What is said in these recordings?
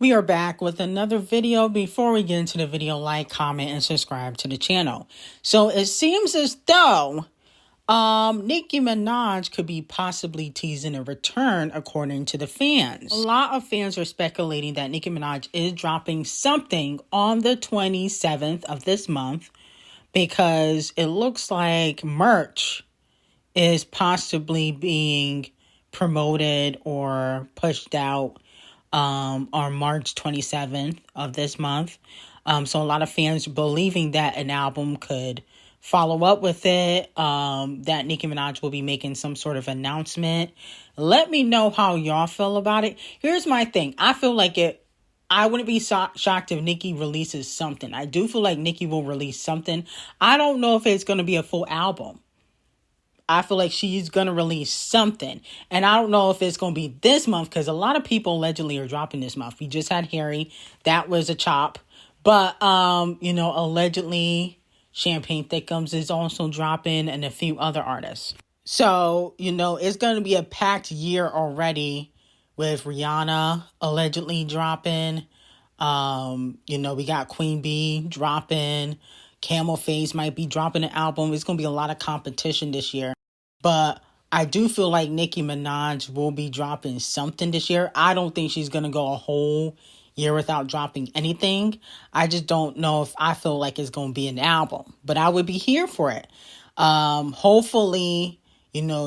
We are back with another video. Before we get into the video, like, comment, and subscribe to the channel. So it seems as though Nicki Minaj could be possibly teasing a return according to the fans. A lot of fans are speculating that Nicki Minaj is dropping something on the 27th of this month because it looks like merch is possibly being promoted or pushed out on March 27th of this month. So a lot of fans believing that an album could follow up with it, that Nicki Minaj will be making some sort of announcement. Let me know how y'all feel about it. Here's my thing. I feel like I wouldn't be shocked if Nicki releases something. I do feel like Nicki will release something. I don't know if it's going to be a full album. I feel like she's going to release something. And I don't know if it's going to be this month because a lot of people allegedly are dropping this month. We just had Harry. That was a chop. But, allegedly Champagne Thickums is also dropping and a few other artists. So, it's going to be a packed year already with Rihanna allegedly dropping. We got Queen Bee dropping. Camel Face might be dropping an album. It's going to be a lot of competition this year. But I do feel like Nicki Minaj will be dropping something this year. I don't think she's going to go a whole year without dropping anything. I just don't know if I feel like it's going to be an album. But I would be here for it. Hopefully,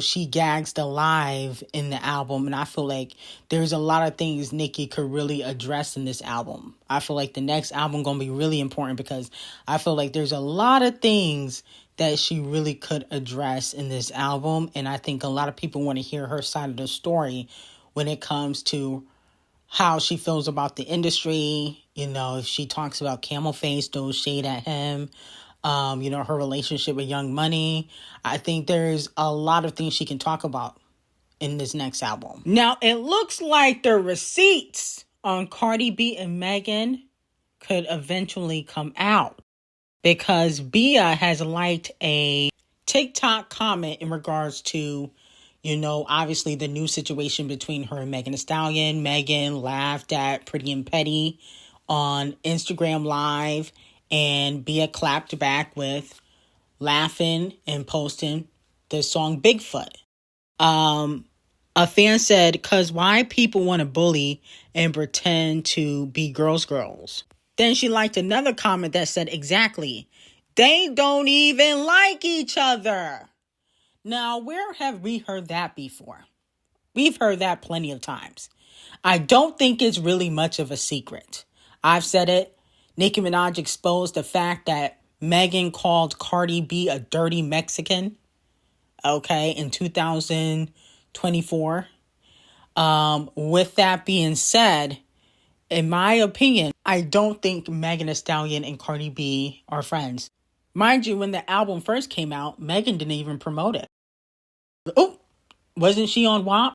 she gags the live in the album. And I feel like there's a lot of things Nicki could really address in this album. I feel like the next album going to be really important because I feel like there's a lot of things that she really could address in this album. And I think a lot of people want to hear her side of the story when it comes to how she feels about the industry. If she talks about Camel Face, throws shade at him. Her relationship with Young Money. I think there's a lot of things she can talk about in this next album. Now, it looks like the receipts on Cardi B and Megan could eventually come out because Bia has liked a TikTok comment in regards to, obviously the new situation between her and Megan Thee Stallion. Megan laughed at Pretty and Petty on Instagram Live, and Bia clapped back with laughing and posting the song Bigfoot. A fan said, "'Cause why people want to bully and pretend to be girls." Then she liked another comment that said, "Exactly. They don't even like each other." Now, where have we heard that before? We've heard that plenty of times. I don't think it's really much of a secret. I've said it. Nicki Minaj exposed the fact that Megan called Cardi B a dirty Mexican, in 2024. With that being said, in my opinion, I don't think Megan Thee Stallion and Cardi B are friends. Mind you, when the album first came out, Megan didn't even promote it. Oh, wasn't she on WAP?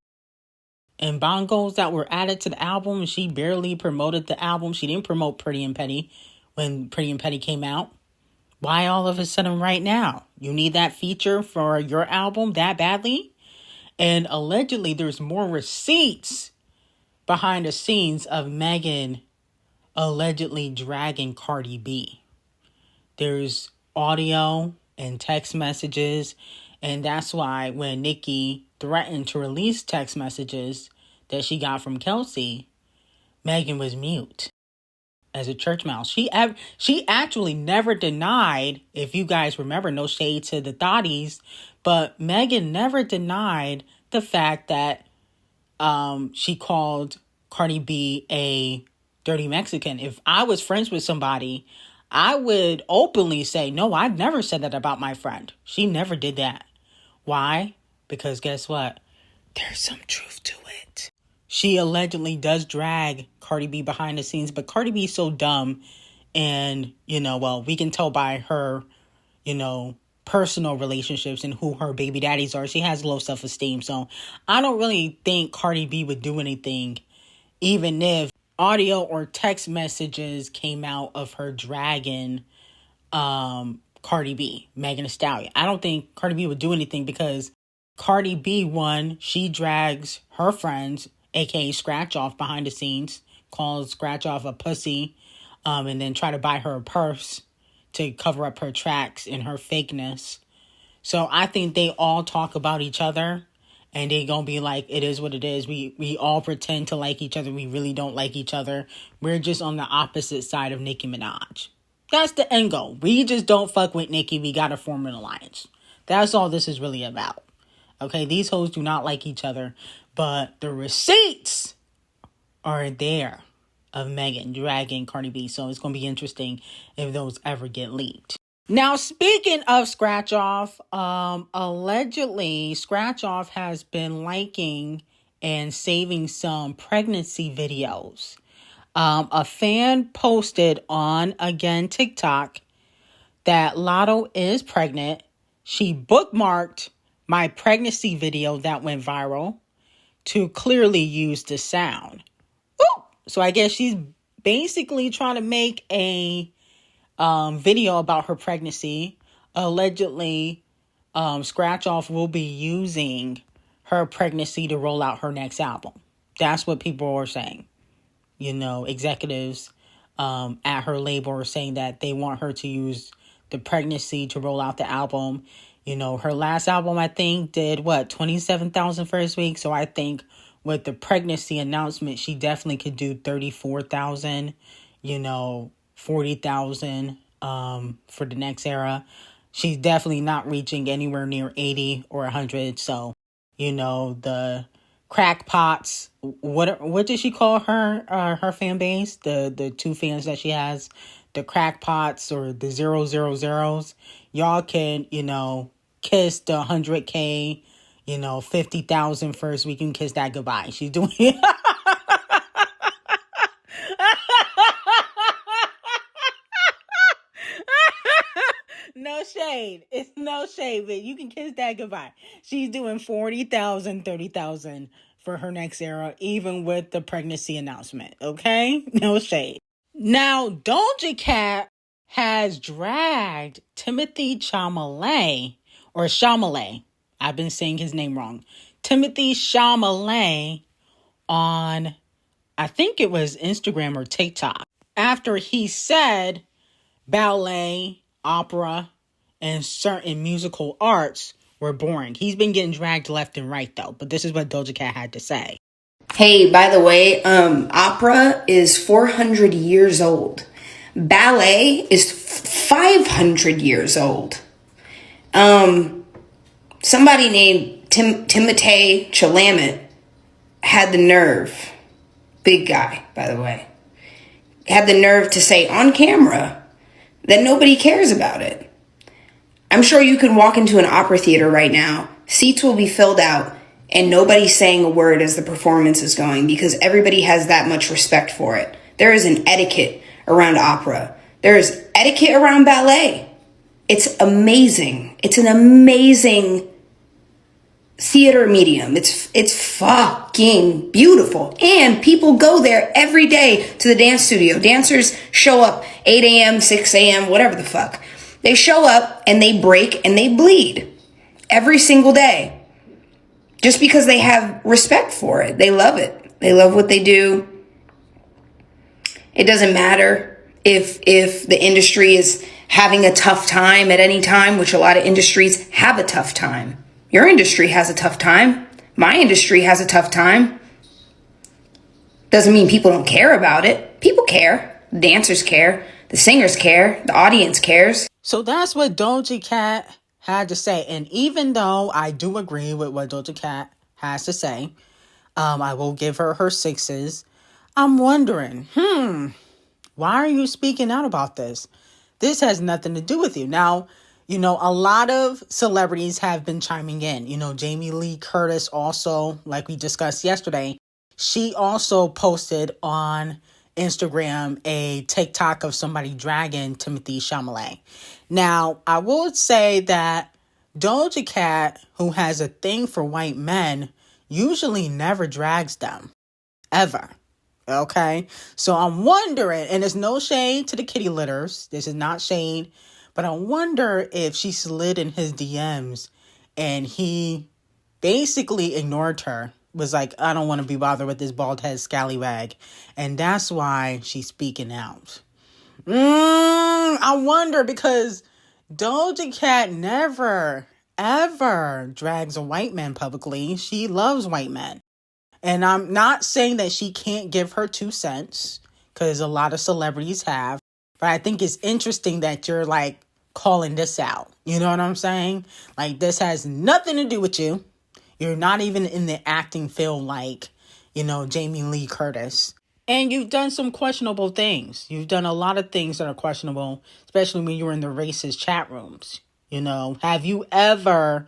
And bongos that were added to the album, she barely promoted the album. She didn't promote Pretty and Petty when Pretty and Petty came out. Why all of a sudden right now? You need that feature for your album that badly? And allegedly there's more receipts behind the scenes of Megan allegedly dragging Cardi B. There's audio and text messages. And that's why when Nicki threatened to release text messages that she got from Kelsey, Megan was mute as a church mouse. She actually never denied, if you guys remember, no shade to the thotties, but Megan never denied the fact that she called Cardi B a dirty Mexican. If I was friends with somebody, I would openly say, no, I never said that about my friend. She never did that. Why? Because guess what? There's some truth to it. She allegedly does drag Cardi B behind the scenes, but Cardi B is so dumb. And, we can tell by her, personal relationships and who her baby daddies are. She has low self-esteem. So I don't really think Cardi B would do anything, even if audio or text messages came out of her dragging Cardi B, Megan Thee Stallion. I don't think Cardi B would do anything because Cardi B, one, she drags her friends, aka Scratch Off, behind the scenes called Scratch Off a pussy, and then try to buy her a purse to cover up her tracks and her fakeness. So I think they all talk about each other, and they gonna be like, it is what it is. We all pretend to like each other. We really don't like each other. We're just on the opposite side of Nicki Minaj. That's the end goal. We just don't fuck with Nicki. We gotta form an alliance. That's all this is really about. Okay, these hoes do not like each other, but the receipts are there of Megan dragging Cardi B. So it's gonna be interesting if those ever get leaked. Now, speaking of Scratch Off, allegedly Scratch Off has been liking and saving some pregnancy videos. A fan posted on, again, TikTok that Latto is pregnant. She bookmarked my pregnancy video that went viral to clearly use the sound. Woo! So I guess she's basically trying to make a video about her pregnancy. Allegedly, Scratch Off will be using her pregnancy to roll out her next album. That's what people are saying. You know, executives at her label are saying that they want her to use the pregnancy to roll out the album. You know, her last album, I think, did 27,000 first week. So I think with the pregnancy announcement, she definitely could do 34,000, 40,000 for the next era. She's definitely not reaching anywhere near 80 or 100. So, the crackpots, what did she call her fan base? The two fans that she has, the crackpots or the 000s. Y'all can, kiss the 100K, 50,000 first. We can kiss that goodbye. She's doing it. No shade. It's no shade, but you can kiss that goodbye. She's doing 40,000, 30,000 for her next era, even with the pregnancy announcement. Okay? No shade. Now, Doja Cat has dragged Timothée Chalamet, or Chalamet. I've been saying his name wrong. Timothée Chalamet on, I think it was Instagram or TikTok, after he said ballet, opera, and certain musical arts were boring. He's been getting dragged left and right, though. But this is what Doja Cat had to say. Hey, by the way, opera is 400 years old. Ballet is 500 years old. Somebody named TIM0THE CHALAMET had the nerve, big guy, by the way, had the nerve to say on camera that nobody cares about it. I'm sure you can walk into an opera theater right now, seats will be filled out, and nobody's saying a word as the performance is going because everybody has that much respect for it. There is an etiquette around opera. There is etiquette around ballet. It's amazing. It's an amazing theater medium. It's fucking beautiful. And people go there every day to the dance studio. Dancers show up 8 a.m., 6 a.m., whatever the fuck. They show up and they break and they bleed every single day. Just because they have respect for it. They love it. They love what they do. It doesn't matter if the industry is having a tough time at any time, which a lot of industries have a tough time. Your industry has a tough time. My industry has a tough time. Doesn't mean people don't care about it. People care. The dancers care. The singers care. The audience cares. So that's what Doja Cat had to say. And even though I do agree with what Doja Cat has to say, I will give her her 6s. I'm wondering, why are you speaking out about this? This has nothing to do with you. Now, a lot of celebrities have been chiming in. Jamie Lee Curtis also, like we discussed yesterday, she also posted on Instagram a TikTok of somebody dragging Timothée Chalamet. Now, I would say that Doja Cat, who has a thing for white men, usually never drags them. Ever. Okay? So I'm wondering, and there's no shade to the kitty litters. This is not shade. But I wonder if she slid in his DMs and he basically ignored her was like, I don't want to be bothered with this bald head scallywag. And that's why she's speaking out. I wonder, because Doja Cat never, ever drags a white man publicly. She loves white men. And I'm not saying that she can't give her 2 cents, because a lot of celebrities have. But I think it's interesting that you're like calling this out. You know what I'm saying? Like, this has nothing to do with you. You're not even in the acting field like, Jamie Lee Curtis. And you've done some questionable things. You've done a lot of things that are questionable, especially when you were in the racist chat rooms. Have you ever,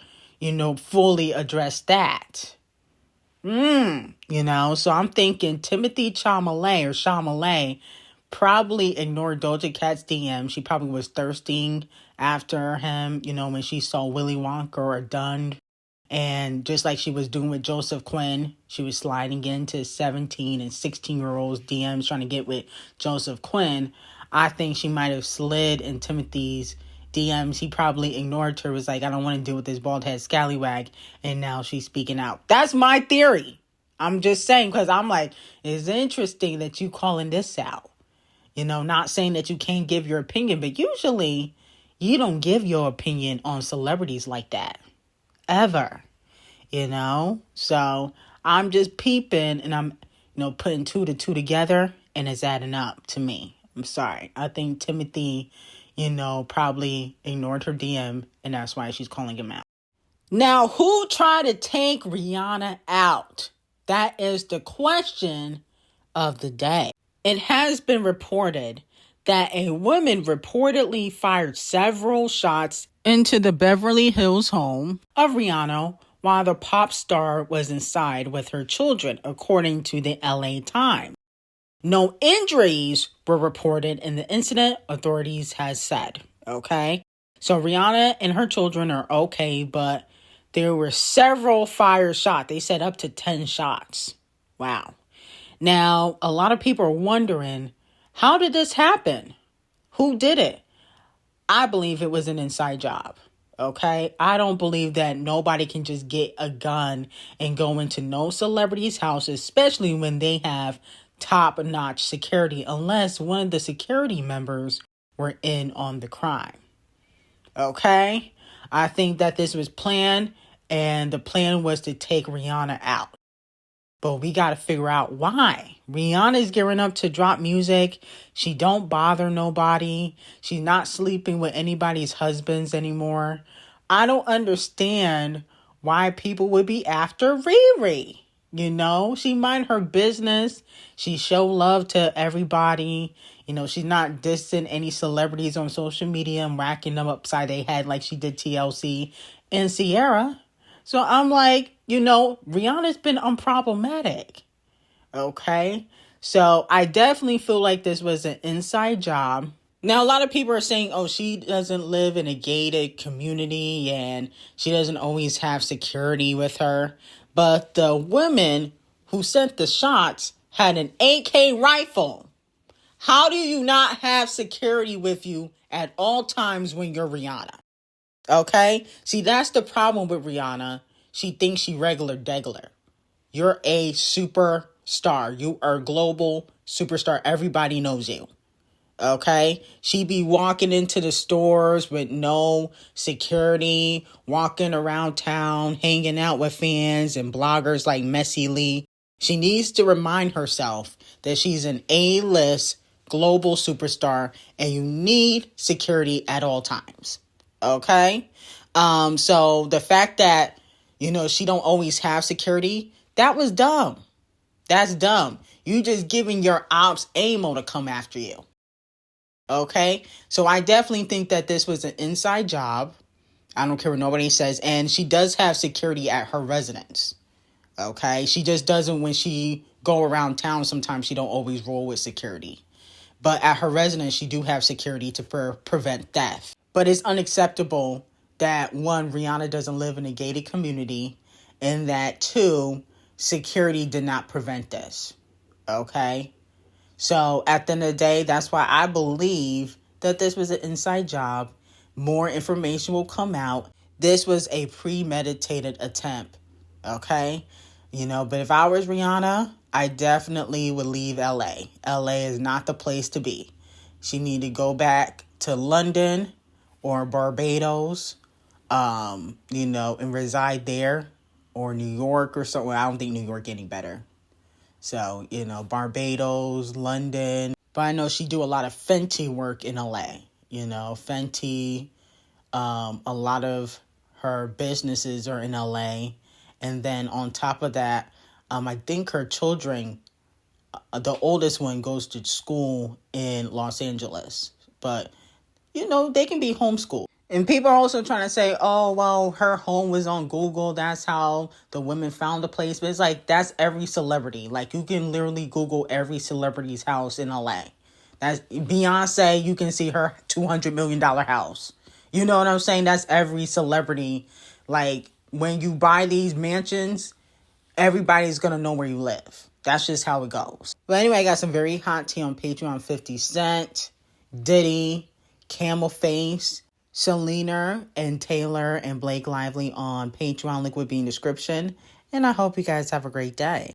fully addressed that? So I'm thinking Timothée Chalamet probably ignored Doja Cat's DM. She probably was thirsting after him, when she saw Willy Wonka or Done. And just like she was doing with Joseph Quinn, she was sliding into 17 and 16-year-olds DMs trying to get with Joseph Quinn. I think she might have slid in Timothy's DMs. He probably ignored her, was like, I don't want to deal with this bald head scallywag. And now she's speaking out. That's my theory. I'm just saying, because I'm like, it's interesting that you calling this out. Not saying that you can't give your opinion, but usually you don't give your opinion on celebrities like that. Ever. So I'm just peeping, and I'm, putting 2 to 2 together, and it's adding up to me. I'm sorry. I think Timothy, probably ignored her DM, and that's why she's calling him out. Now, who tried to take Rihanna out? That is the question of the day. It has been reported that a woman reportedly fired several shots into the Beverly Hills home of Rihanna while the pop star was inside with her children, according to the LA Times. No injuries were reported in the incident, authorities has said. Okay? So Rihanna and her children are okay, but there were several fire shots. They said up to 10 shots. Wow. Now, a lot of people are wondering, how did this happen? Who did it? I believe it was an inside job. Okay? I don't believe that nobody can just get a gun and go into no celebrity's house, especially when they have top-notch security, unless one of the security members were in on the crime. Okay? I think that this was planned, and the plan was to take Rihanna out. But we got to figure out why. Rihanna's gearing up to drop music. She don't bother nobody. She's not sleeping with anybody's husbands anymore. I don't understand why people would be after Riri. She mind her business. She show love to everybody. She's not dissing any celebrities on social media and whacking them upside their head like she did TLC and Sierra. So I'm like, Rihanna's been unproblematic. Okay? So I definitely feel like this was an inside job. Now, a lot of people are saying, oh, she doesn't live in a gated community and she doesn't always have security with her. But the women who sent the shots had an AK rifle. How do you not have security with you at all times when you're Rihanna? Okay? See, that's the problem with Rihanna. She thinks she regular degular. You're a superstar. You are a global superstar. Everybody knows you. Okay? She be walking into the stores with no security, walking around town, hanging out with fans and bloggers like Messi Lee. She needs to remind herself that she's an A-list global superstar and you need security at all times. Okay? So the fact that, she don't always have security, that was dumb. That's dumb. You just giving your ops ammo to come after you. Okay? So I definitely think that this was an inside job. I don't care what nobody says. And she does have security at her residence. Okay? She just doesn't, when she go around town, sometimes she don't always roll with security. But at her residence, she do have security to prevent theft. But it's unacceptable that, one, Rihanna doesn't live in a gated community, and that, two, security did not prevent this. Okay? So at the end of the day, that's why I believe that this was an inside job. More information will come out. This was a premeditated attempt. Okay? But if I was Rihanna, I definitely would leave LA. LA is not the place to be. She need to go back to London or Barbados, and reside there, or New York or somewhere. I don't think New York any better. So, Barbados, London. But I know she do a lot of Fenty work in LA. Fenty, a lot of her businesses are in LA. And then on top of that, I think her children, the oldest one goes to school in Los Angeles. But, they can be homeschooled. And people are also trying to say, oh, well, her home was on Google. That's how the women found the place. But it's like, that's every celebrity. Like, you can literally Google every celebrity's house in LA. That's Beyonce, you can see her $200 million house. You know what I'm saying? That's every celebrity. Like, when you buy these mansions, everybody's going to know where you live. That's just how it goes. But anyway, I got some very hot tea on Patreon. 50 Cent, Diddy, Camel Face, Selena and Taylor and Blake Lively on Patreon. Link would be in the description. And I hope you guys have a great day.